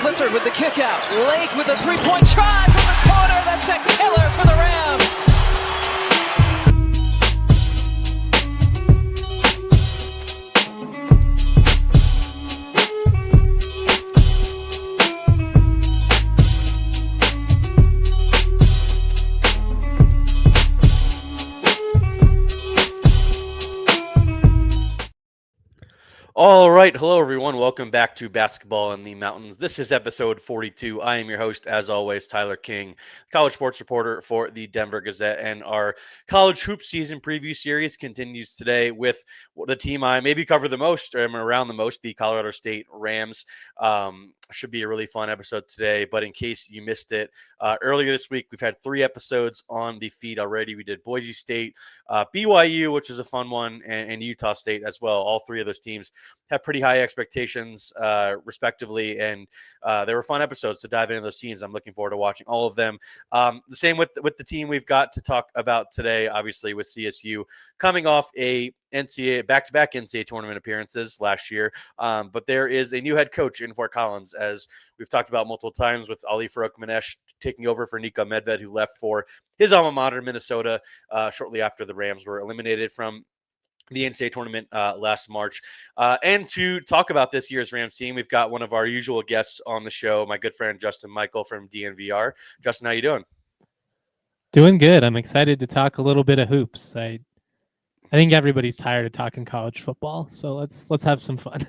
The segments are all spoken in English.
Clifford with the kick out. Lake with a three-point try from the corner. That's a killer for the Rams. All right. Hello, everyone. Welcome back to Basketball in the Mountains. This is episode 42. I am your host, as always, Tyler King, college sports reporter for the Denver Gazette. And our college hoop season preview series continues today with the team I maybe cover the most or am around the most, the Colorado State Rams. Should be a really fun episode today. But in case you missed it, earlier this week, we've had 3 episodes on the feed already. We did Boise State, BYU, which is a fun one, and Utah State as well. All 3 of those teams have pretty high expectations, respectively, and they were fun episodes to dive into those teams. I'm looking forward to watching all of them. The same with the team we've got to talk about today, obviously with CSU coming off a back-to-back NCAA tournament appearances last year, but there is a new head coach in Fort Collins, as we've talked about multiple times, with Ali Farokhmanesh taking over for Nico Medved, who left for his alma mater, Minnesota, shortly after the Rams were eliminated from the NCAA tournament last March. And to talk about this year's Rams team, we've got one of our usual guests on the show, my good friend Justin Michael from DNVR. Justin, how you doing? Doing good. I'm excited to talk a little bit of hoops. I think everybody's tired of talking college football, so let's have some fun.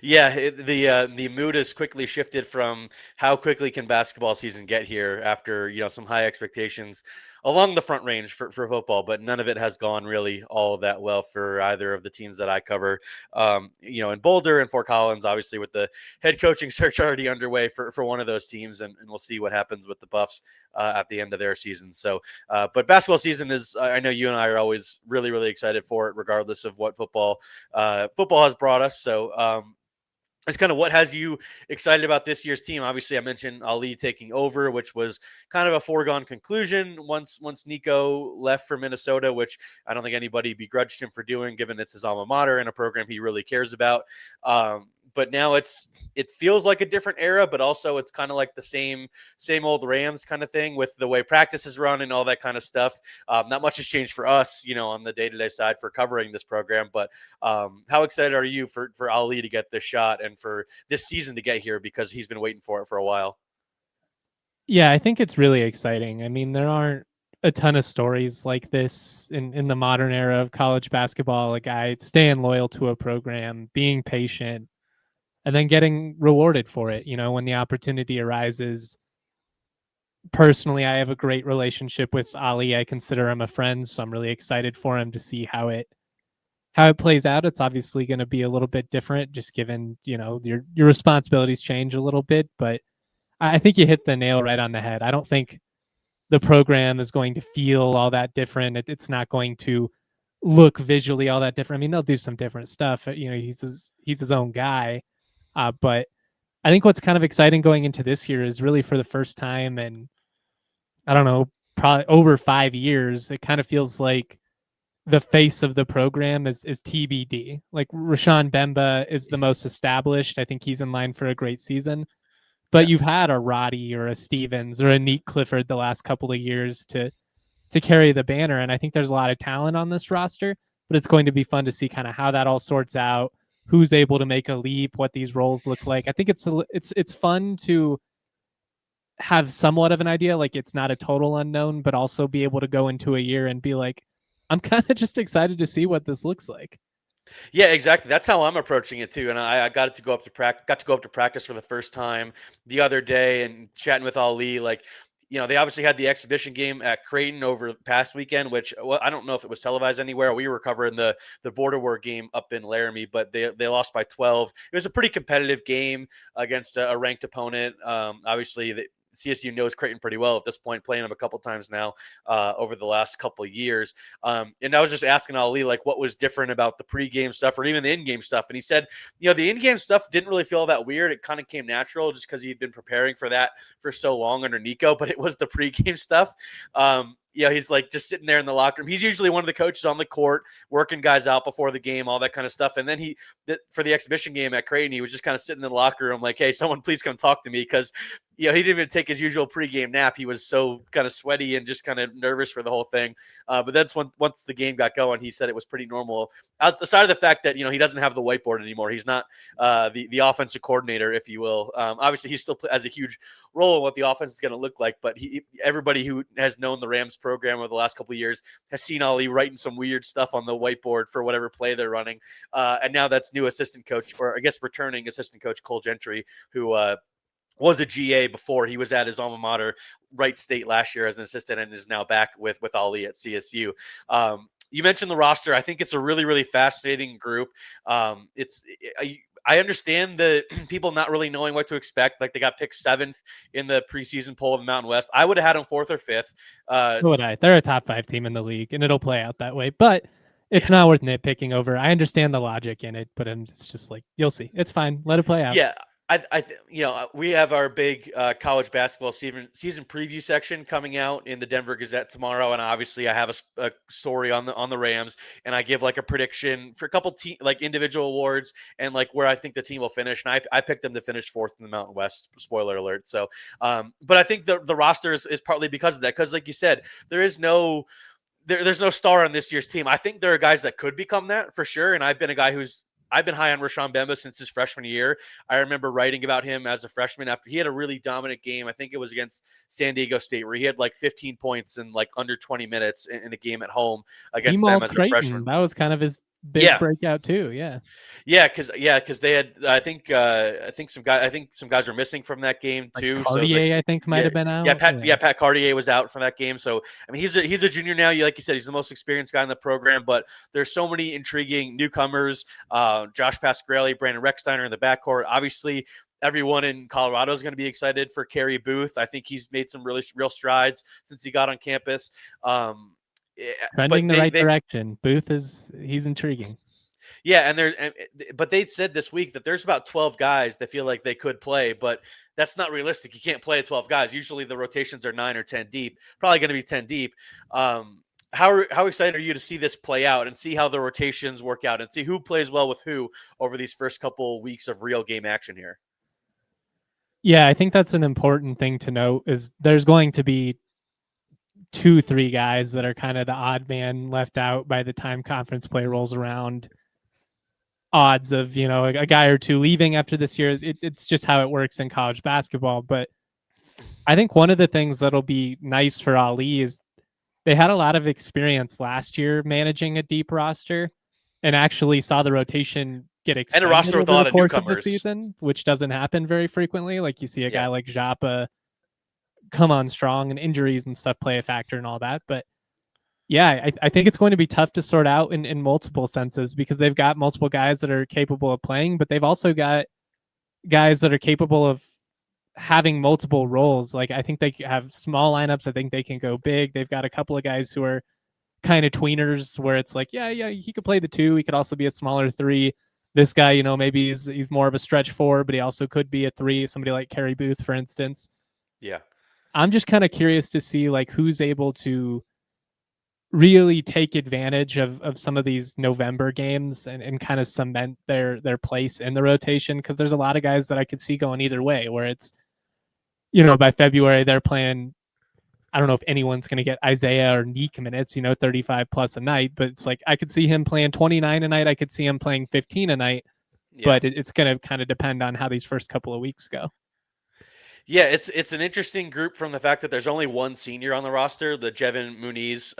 Yeah, the mood has quickly shifted from how quickly can basketball season get here after some high expectations along the front range for football, but none of it has gone really all that well for either of the teams that I cover. In Boulder and Fort Collins, obviously with the head coaching search already underway for one of those teams, and we'll see what happens with the Buffs at the end of their season. So, but basketball season is, I know you and I are always really, really excited for it, regardless of what football has brought us. So, it's kind of what has you excited about this year's team. Obviously, I mentioned Ali taking over, which was kind of a foregone conclusion once Nico left for Minnesota, which I don't think anybody begrudged him for doing, given it's his alma mater and a program he really cares about. But now it feels like a different era, but also it's kind of like the same old Rams kind of thing with the way practices run and all that kind of stuff. Not much has changed for us, on the day-to-day side for covering this program. But how excited are you for Ali to get this shot and for this season to get here, because he's been waiting for it for a while? Yeah, I think it's really exciting. I mean, there aren't a ton of stories like this in the modern era of college basketball. A guy staying loyal to a program, being patient, and then getting rewarded for it, when the opportunity arises. Personally, I have a great relationship with Ali. I consider him a friend, so I'm really excited for him to see how it plays out. It's obviously going to be a little bit different, just given, your responsibilities change a little bit, but I think you hit the nail right on the head. I don't think the program is going to feel all that different. It's not going to look visually all that different. I mean, they'll do some different stuff. He's his own guy. But I think what's kind of exciting going into this year is really for the first time in, I don't know, probably over 5 years, it kind of feels like the face of the program is TBD. Like Rashawn Bemba is the most established. I think he's in line for a great season. But you've had a Roddy or a Stevens or a Neat Clifford the last couple of years to carry the banner. And I think there's a lot of talent on this roster, but it's going to be fun to see kind of how that all sorts out, who's able to make a leap, what these roles look like. I think it's fun to have somewhat of an idea, like it's not a total unknown, but also be able to go into a year and be like, I'm kind of just excited to see what this looks like. Yeah, exactly. That's how I'm approaching it too. And I got to go up to practice for the first time the other day and chatting with Ali. Like, they obviously had the exhibition game at Creighton over the past weekend, which, well, I don't know if it was televised anywhere. We were covering the Border War game up in Laramie, but they lost by 12. It was a pretty competitive game against a ranked opponent. Obviously, CSU knows Creighton pretty well at this point, playing them a couple times now over the last couple of years. And I was just asking Ali, like, what was different about the pregame stuff or even the in-game stuff. And he said, the in-game stuff didn't really feel that weird. It kind of came natural just because he'd been preparing for that for so long under Nico, but it was the pregame stuff. he's like just sitting there in the locker room. He's usually one of the coaches on the court, working guys out before the game, all that kind of stuff. And then for the exhibition game at Creighton, he was just kind of sitting in the locker room like, hey, someone please come talk to me, because he didn't even take his usual pregame nap. He was so kind of sweaty and just kind of nervous for the whole thing. But that's once the game got going, he said it was pretty normal. Aside of the fact that he doesn't have the whiteboard anymore. He's not the offensive coordinator, if you will. Obviously, he still has a huge role in what the offense is going to look like. But everybody who has known the Rams program over the last couple of years has seen Ali writing some weird stuff on the whiteboard for whatever play they're running. And now that's new assistant coach, or I guess returning assistant coach Cole Gentry, who was a GA before. He was at his alma mater, Wright State, last year as an assistant, and is now back with Ali at CSU. You mentioned the roster. I think it's a really, really fascinating group. I understand the people not really knowing what to expect. Like, they got picked 7th in the preseason poll of the Mountain West. I would have had them 4th or 5th. So would I. They're a top 5 team in the league, and it'll play out that way. But it's not worth nitpicking over. I understand the logic in it, but it's just like, you'll see. It's fine. Let it play out. Yeah. We have our big college basketball season preview section coming out in the Denver Gazette tomorrow, and obviously I have a story on the Rams, and I give like a prediction for a couple like individual awards and like where I think the team will finish, and I picked them to finish 4th in the Mountain West. Spoiler alert. So, but I think the roster is partly because of that, because like you said, there's no star on this year's team. I think there are guys that could become that for sure, and I've been a guy I've been high on Rashawn Bemba since his freshman year. I remember writing about him as a freshman after he had a really dominant game. I think it was against San Diego State, where he had like 15 points in like under 20 minutes in a game at home against them as a freshman. That was kind of his big breakout too. Because they had I think some guys were missing from that game too. Like Cartier, I think might have been out. Pat Cartier was out from that game. So I mean, he's a junior now. Like you said, he's the most experienced guy in the program. But there's so many intriguing newcomers. Josh Pasquarelli, Brandon Recksteiner in the backcourt. Obviously, everyone in Colorado is going to be excited for Kerry Booth. I think he's made some really real strides since he got on campus. Trending the right direction. Booth he's intriguing. Yeah, but they said this week that there's about 12 guys that feel like they could play, but that's not realistic. You can't play at 12 guys. Usually the rotations are 9 or 10 deep. Probably going to be 10 deep. How excited are you to see this play out and see how the rotations work out and see who plays well with who over these first couple weeks of real game action here? Yeah, I think that's an important thing to note, is there's going to be 2-3 guys that are kind of the odd man left out by the time conference play rolls around. Odds of, a guy or two leaving after this year. It's just how it works in college basketball. But I think one of the things that'll be nice for Ali is they had a lot of experience last year managing a deep roster, and actually saw the rotation get extended and a roster with a lot of newcomers, of the season, which doesn't happen very frequently. Like, you see a guy like Japa come on strong, and injuries and stuff play a factor and all that. But yeah, I think it's going to be tough to sort out in multiple senses, because they've got multiple guys that are capable of playing, but they've also got guys that are capable of having multiple roles. Like, I think they have small lineups. I think they can go big. They've got a couple of guys who are kind of tweeners, where it's like, yeah, he could play the 2. He could also be a smaller 3. This guy, maybe he's more of a stretch 4, but he also could be a 3. Somebody like Kerry Booth, for instance. Yeah. I'm just kind of curious to see like who's able to really take advantage of some of these November games and kind of cement their place in the rotation, because there's a lot of guys that I could see going either way, where it's, by February they're playing, I don't know if anyone's going to get Isaiah or Neek minutes, 35 plus a night, but it's like I could see him playing 29 a night. I could see him playing 15 a night, but it's going to kind of depend on how these first couple of weeks go. Yeah, it's an interesting group from the fact that there's only one senior on the roster, the Jevin Muniz,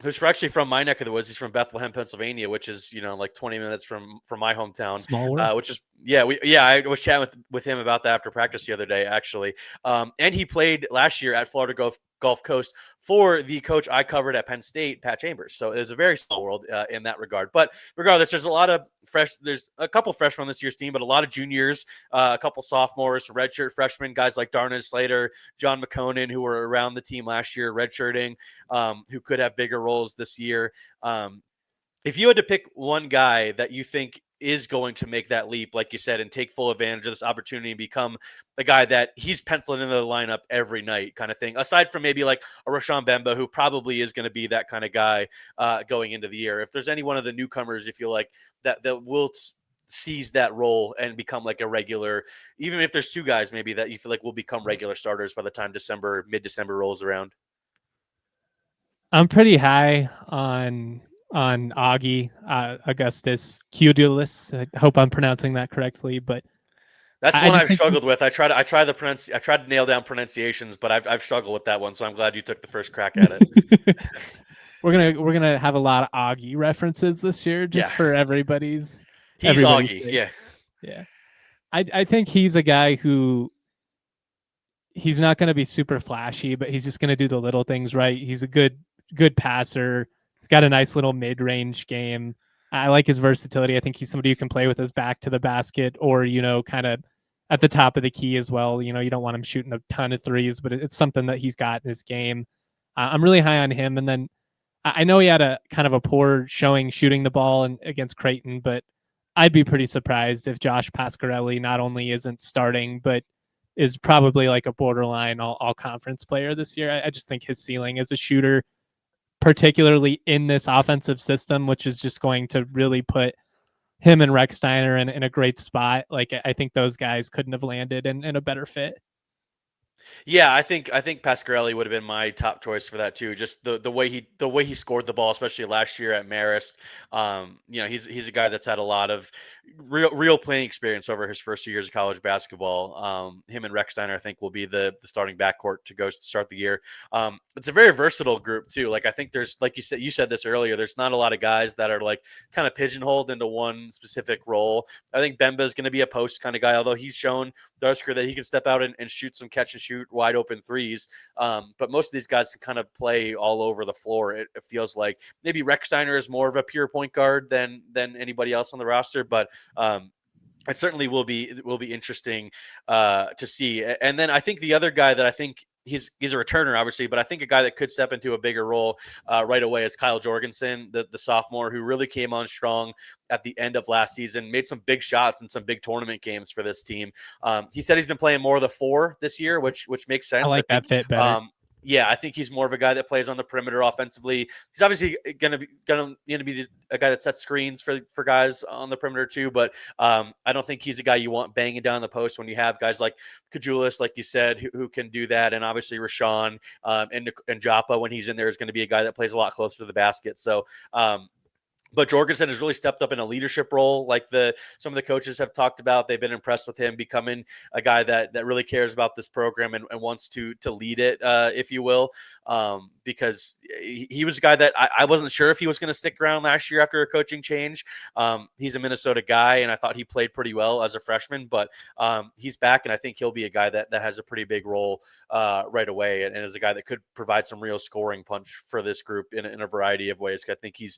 who's actually from my neck of the woods. He's from Bethlehem, Pennsylvania, which is like 20 minutes from my hometown. Small world. Which is I was chatting with him about that after practice the other day, actually. And he played last year at Florida Gulf Coast for the coach I covered at Penn State, Pat Chambers. So it's a very small world in that regard. But regardless, there's a couple freshmen on this year's team, but a lot of juniors, a couple sophomores, redshirt freshmen, guys like Darnell Slater, John McConan, who were around the team last year, redshirting, who could have bigger roles this year. If you had to pick one guy that you think is going to make that leap, like you said, and take full advantage of this opportunity and become the guy that he's penciling into the lineup every night kind of thing, aside from maybe like a Rashawn Bemba, who probably is going to be that kind of guy going into the year. If there's any one of the newcomers, you feel like that will seize that role and become like a regular, even if there's two guys maybe that you feel like will become regular starters by the time mid-December rolls around? I'm pretty high on Augie Augustus Cudulus. I hope I'm pronouncing that correctly, but That's I one just I've think struggled with. I tried to nail down pronunciations, but I've struggled with that one. So I'm glad you took the first crack at it. we're gonna have a lot of Augie references this year, Yeah, just for everybody's he's Augie. sake. Yeah, Yeah, I think he's a guy who he's not going to be super flashy, but he's just going to do the little things right. He's a good passer. He's got a nice little mid-range game. I like his versatility. I think he's somebody who can play with his back to the basket, or kind of at the top of the key as well. You don't want him shooting a ton of threes, but it's something that he's got in his game. I'm really high on him. And then I know he had a kind of a poor showing shooting the ball against Creighton, but I'd be pretty surprised if Josh Pasquarelli not only isn't starting, but is probably like a borderline all conference player this year. I just think his ceiling as a shooter, particularly in this offensive system, which is just going to really put him and Rex Steiner in a great spot. Like, I think those guys couldn't have landed in a better fit. yeah. I think Pasquarelli would have been my top choice for that too. Just the way he scored the ball, especially last year at Marist. He's a guy that's had a lot of real playing experience over his first 2 years of college basketball. Him and Rex Steiner, I think, will be the starting backcourt to go start the year. It's a very versatile group too. Like, I think there's, like you said this earlier, there's not a lot of guys that are like kind of pigeonholed into one specific role. I think Bemba is going to be a post kind of guy, although he's shown throughout his career that he can step out and shoot some catch and shoot wide open threes. But most of these guys can kind of play all over the floor. It feels like maybe Rex Steiner is more of a pure point guard than anybody else on the roster, but it certainly will be interesting to see. And then I think the other guy that I think he's a returner, obviously, but I think a guy that could step into a bigger role right away is Kyle Jorgensen, the sophomore who really came on strong at the end of last season, made some big shots in some big tournament games for this team. He said he's been playing more of the 4 this year, which makes sense. I like that fit better. Yeah, I think he's more of a guy that plays on the perimeter offensively. He's obviously going to be a guy that sets screens for guys on the perimeter too. But I don't think he's a guy you want banging down the post when you have guys like Kajulis, like you said, who can do that, and obviously Rashawn and Joppa when he's in there is going to be a guy that plays a lot closer to the basket. So. But Jorgensen has really stepped up in a leadership role, like some of the coaches have talked about. They've been impressed with him becoming a guy that really cares about this program and wants to lead it, if you will, because he was a guy that I wasn't sure if he was going to stick around last year after a coaching change. He's a Minnesota guy, and I thought he played pretty well as a freshman, but he's back, and I think he'll be a guy that has a pretty big role right away, and is a guy that could provide some real scoring punch for this group in a variety of ways. I think he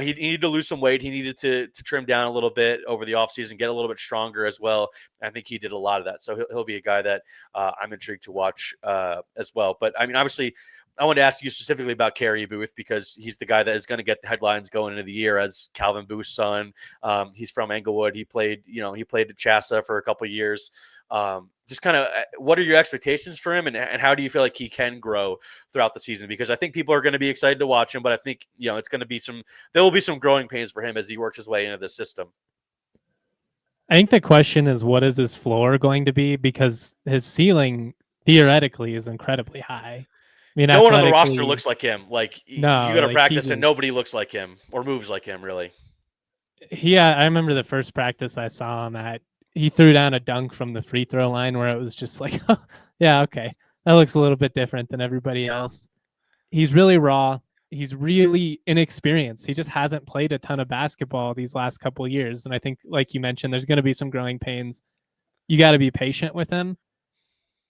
needed to lose some weight. He needed to trim down a little bit over the offseason, get a little bit stronger as well. I think he did a lot of that. So he'll be a guy that I'm intrigued to watch as well. But I mean, obviously, I want to ask you specifically about Kerry Booth, because he's the guy that is going to get the headlines going into the year as Calvin Booth's son. He's from Englewood. He played at Chassa for a couple of years. Just kind of, what are your expectations for him, and how do you feel like he can grow throughout the season? Because I think people are going to be excited to watch him, but I think it's going to be there will be some growing pains for him as he works his way into the system. I think the question is, what is his floor going to be? Because his ceiling theoretically is incredibly high. I mean, no one on the roster looks like him. Like, no, you go to like practice and nobody looks like him or moves like him, really. Yeah, I remember the first practice I saw him at. He threw down a dunk from the free throw line where it was just like, yeah, okay, that looks a little bit different than everybody else. He's really raw. He's really inexperienced. He just hasn't played a ton of basketball these last couple of years. And I think, like you mentioned, there's going to be some growing pains. You got to be patient with him.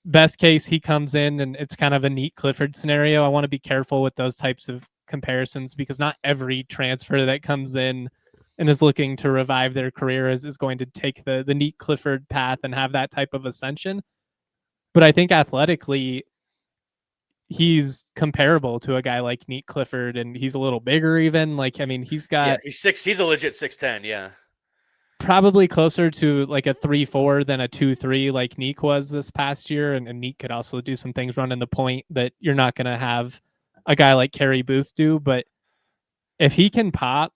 Best case, he comes in and it's kind of a neat Clifford scenario. I want to be careful with those types of comparisons, because not every transfer that comes in and is looking to revive their career is going to take the neat Clifford path and have that type of ascension. But I think athletically, he's comparable to a guy like Neat Clifford, and he's a little bigger even. Like, I mean, he's got... Yeah, he's a legit 6'10", yeah. probably closer to like a 3-4 than a 2-3 like Neek was this past year. And Neek could also do some things running the point that you're not going to have a guy like Kerry Booth do. But if he can pop,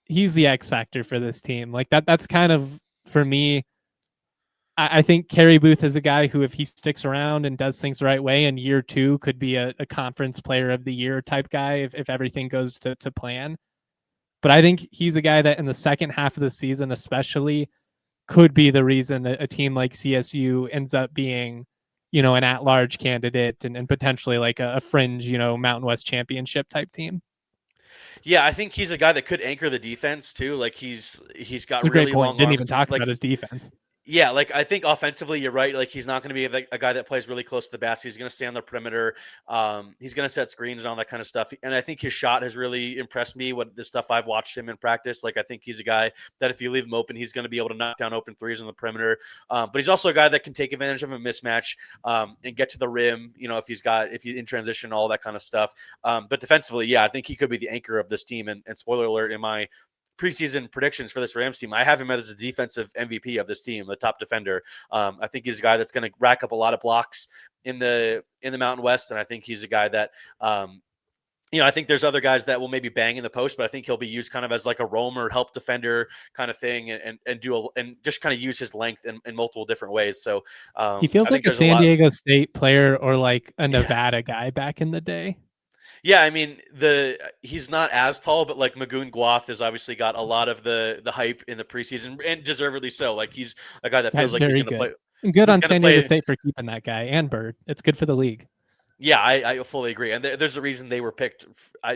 he's the X factor for this team. Like that's kind of, for me, I think Kerry Booth is a guy who, if he sticks around and does things the right way, in year 2 could be a conference player of the year type guy if everything goes to plan. But I think he's a guy that in the second half of the season, especially, could be the reason that a team like CSU ends up being, an at-large candidate and potentially like a fringe, Mountain West championship type team. Yeah, I think he's a guy that could anchor the defense too. Like he's got That's a great really point. long Didn't arms. even talk Like about his defense. yeah, like I think offensively, you're right. Like he's not going to be a guy that plays really close to the basket. He's going to stay on the perimeter. He's going to set screens and all that kind of stuff. And I think his shot has really impressed me. What the stuff I've watched him in practice, like I think he's a guy that if you leave him open, he's going to be able to knock down open threes on the perimeter. But he's also a guy that can take advantage of a mismatch and get to the rim. If he's in transition, all that kind of stuff. But defensively, yeah, I think he could be the anchor of this team. And spoiler alert, in my preseason predictions for this Rams team, I have him as a defensive MVP of this team, the top defender. I think he's a guy that's going to rack up a lot of blocks in the Mountain West, and I think he's a guy that I think there's other guys that will maybe bang in the post, but I think he'll be used kind of as like a roamer, help defender kind of thing, and just kind of use his length in multiple different ways. So he feels I like think a there's San lot. Diego State player or like a Yeah. Nevada guy back in the day. Yeah, I mean he's not as tall, but like Magoon Guath has obviously got a lot of the hype in the preseason, and deservedly so. Like he's a guy that feels That's like he's very going to good. play. And good He's on going to San Diego play. State for keeping that guy and Bird. It's good for the league. Yeah, I fully agree, and there's a reason they were picked.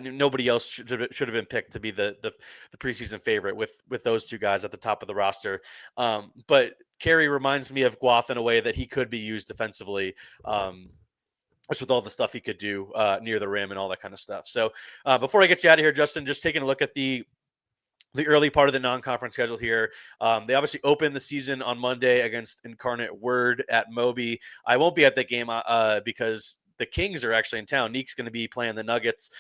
Nobody else should have been picked to be the preseason favorite with those two guys at the top of the roster. But Kerry reminds me of Guath in a way that he could be used defensively. Just with all the stuff he could do near the rim and all that kind of stuff. So before I get you out of here, Justin, just taking a look at the early part of the non-conference schedule here. They obviously open the season on Monday against Incarnate Word at Moby. I won't be at that game because the Kings are actually in town. Neek's going to be playing the Nuggets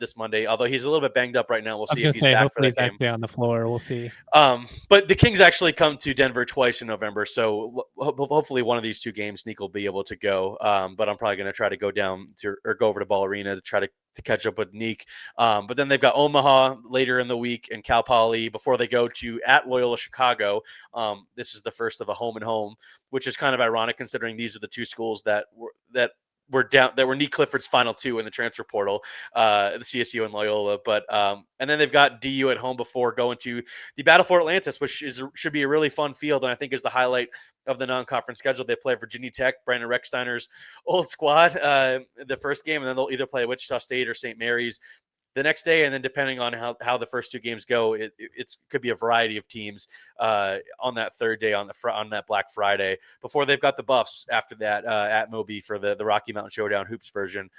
this Monday, although he's a little bit banged up right now. We'll I was see going if to he's say, back for hopefully that he's game. actually on the floor. We'll see. But the Kings actually come to Denver twice in November, so hopefully one of these two games Neek will be able to go. But I'm probably going to try to go down or go over to Ball Arena to try to catch up with Neek. But then they've got Omaha later in the week and Cal Poly before they go to at Loyola Chicago. This is the first of a home and home, which is kind of ironic considering these are the two schools that were Neek Clifford's final two in the transfer portal, the CSU and Loyola. But and then they've got DU at home before going to the Battle for Atlantis, which should be a really fun field, and I think is the highlight of the non-conference schedule. They play Virginia Tech, Brandon Recksteiner's old squad, the first game, and then they'll either play Wichita State or St. Mary's the next day, and then depending on how the first two games go, it could be a variety of teams on that third day on that Black Friday before they've got the Buffs after that at Moby for the Rocky Mountain Showdown hoops version.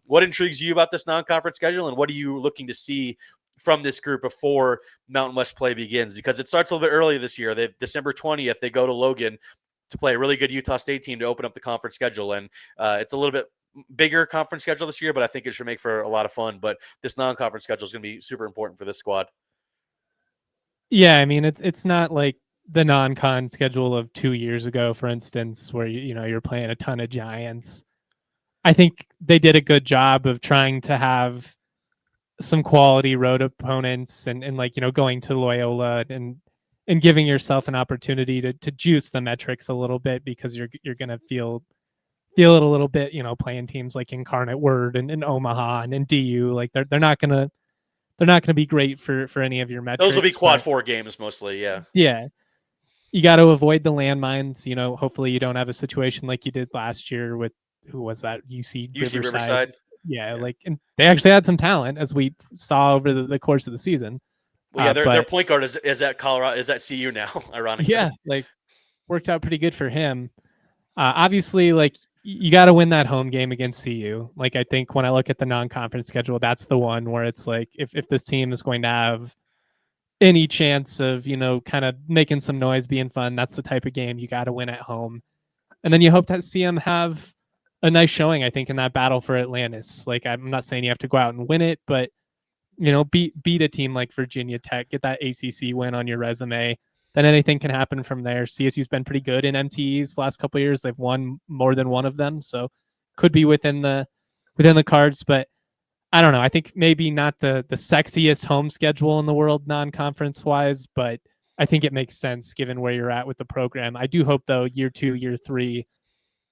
What intrigues you about this non-conference schedule, and what are you looking to see from this group before Mountain West play begins? Because it starts a little bit early this year. December 20th, they go to Logan to play a really good Utah State team to open up the conference schedule, and it's a little bit bigger conference schedule this year, but I think it should make for a lot of fun. But this non-conference schedule is going to be super important for this squad. Yeah, I mean it's not like the non-con schedule of 2 years ago, for instance, where you're playing a ton of giants. I think they did a good job of trying to have some quality road opponents and like going to Loyola and giving yourself an opportunity to juice the metrics a little bit, because you're gonna feel it a little bit, playing teams like Incarnate Word and Omaha and DU. Like they're not gonna be great for any of your metrics. Those will be quad 4 games mostly. Yeah, you got to avoid the landmines. Hopefully you don't have a situation like you did last year with, who was that, UC Riverside. Yeah, like, and they actually had some talent, as we saw over the course of the season. Well, yeah, their point guard is at Colorado, is at CU now, ironically. Yeah, like worked out pretty good for him. Obviously, like you got to win that home game against CU. Like I think when I look at the non-conference schedule, that's the one where it's like if this team is going to have any chance of kind of making some noise, being fun, that's the type of game you got to win at home. And then you hope to see them have a nice showing, I think, in that battle for Atlantis. Like I'm not saying you have to go out and win it, but beat a team like Virginia Tech, get that ACC win on your resume. then anything can happen from there. CSU's been pretty good in MTEs last couple of years. They've won more than one of them, so could be within the cards. But I don't know. I think maybe not the sexiest home schedule in the world non-conference wise, but I think it makes sense given where you're at with the program. I do hope though, year 2, year 3,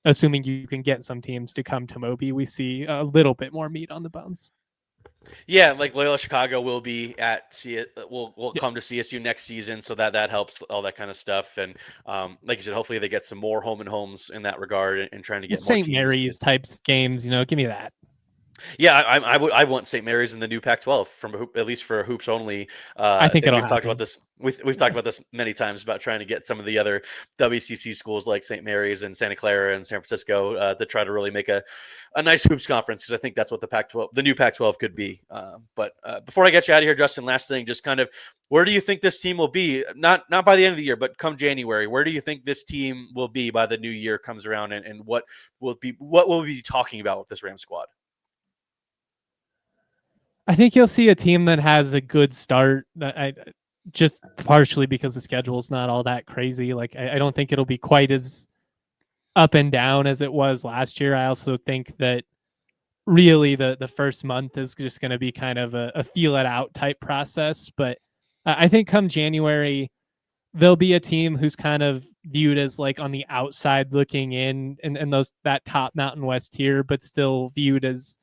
assuming you can get some teams to come to Moby, we see a little bit more meat on the bones. Yeah, like Loyola Chicago will be at will Yeah. come to CSU next season, so that helps all that kind of stuff. And like you said, hopefully they get some more home and homes in that regard, and trying to get more St. teams. Mary's types games, give me that. Yeah, I want St. Mary's in the new Pac-12 at least for hoops only. I think it'll We've talked about happen. this. We've talked about this many times about trying to get some of the other WCC schools like St. Mary's and Santa Clara and San Francisco to try to really make a nice hoops conference, because I think that's what the new Pac-12 could be. But before I get you out of here, Justin, last thing, just kind of where do you think this team will be? Not by the end of the year, but come January. Where do you think this team will be by the new year comes around, and what will we be talking about with this Ram squad? I think you'll see a team that has a good start. Just partially because the schedule's not all that crazy. Like I don't think it'll be quite as up and down as it was last year. I also think that really the first month is just going to be kind of a feel it out type process. But I think come January, there'll be a team who's kind of viewed as like on the outside looking in and that top Mountain West tier, but still viewed as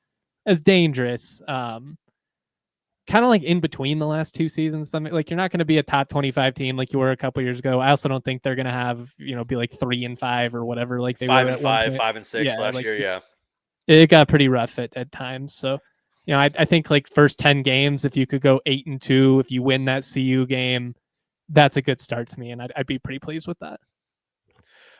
dangerous. Kind of like in between the last 2 seasons. Like you're not going to be a top 25 team like you were a couple years ago. I also don't think they're going to have, be like 3-5 or whatever, like they were at 5-5, 1 point. 5-6 last Like year. Yeah. it got pretty rough at times. So, I think like first 10 games, if you could go 8-2, if you win that CU game, that's a good start to me. And I'd be pretty pleased with that.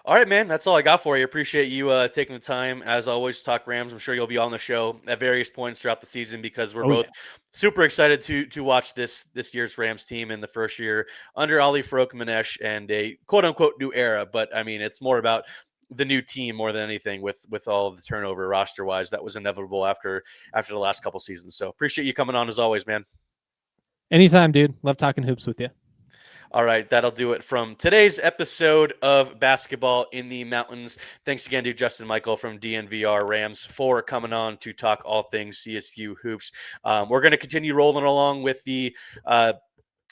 All right, man. That's all I got for you. Appreciate you taking the time, as always, to talk Rams. I'm sure you'll be on the show at various points throughout the season, because we're both super excited to watch this year's Rams team in the first year under Ali Farokhmanesh and a quote unquote new era. But I mean, it's more about the new team more than anything with all the turnover roster wise that was inevitable after the last couple seasons. So appreciate you coming on as always, man. Anytime, dude. Love talking hoops with you. All right, that'll do it from today's episode of Basketball in the Mountains. Thanks again to Justin Michael from DNVR Rams for coming on to talk all things CSU hoops. We're going to continue rolling along with the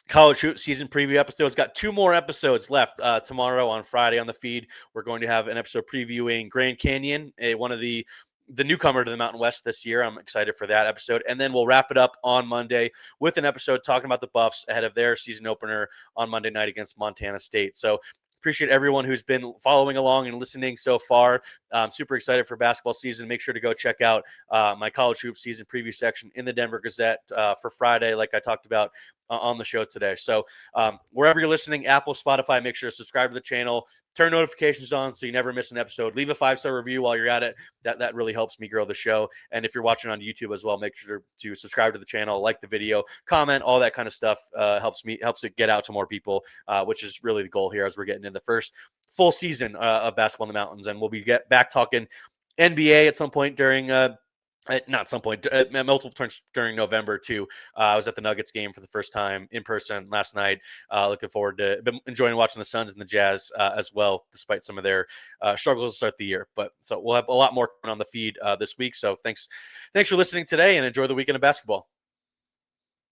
college hoop season preview episodes. Got 2 more episodes left tomorrow on Friday on the feed. We're going to have an episode previewing Grand Canyon, one of the newcomer to the Mountain West this year. I'm excited for that episode. And then we'll wrap it up on Monday with an episode talking about the Buffs ahead of their season opener on Monday night against Montana State. So appreciate everyone who's been following along and listening so far. I'm super excited for basketball season. Make sure to go check out my college hoop season preview section in the Denver Gazette for Friday, like I talked about on the show today. So wherever you're listening, Apple, Spotify, make sure to subscribe to the channel, turn notifications on so you never miss an episode. Leave a 5-star review while you're at it. That really helps me grow the show. And if you're watching on YouTube as well, make sure to subscribe to the channel, like the video, comment, all that kind of stuff helps it get out to more people, which is really the goal here as we're getting in the first full season of Basketball in the Mountains. And we'll be back talking NBA at some point during not some point, multiple turns during November too. I was at the Nuggets game for the first time in person last night. Looking forward to enjoying watching the Suns and the Jazz as well, despite some of their struggles to start the year. But so we'll have a lot more on the feed this week. So thanks for listening today, and enjoy the weekend of basketball.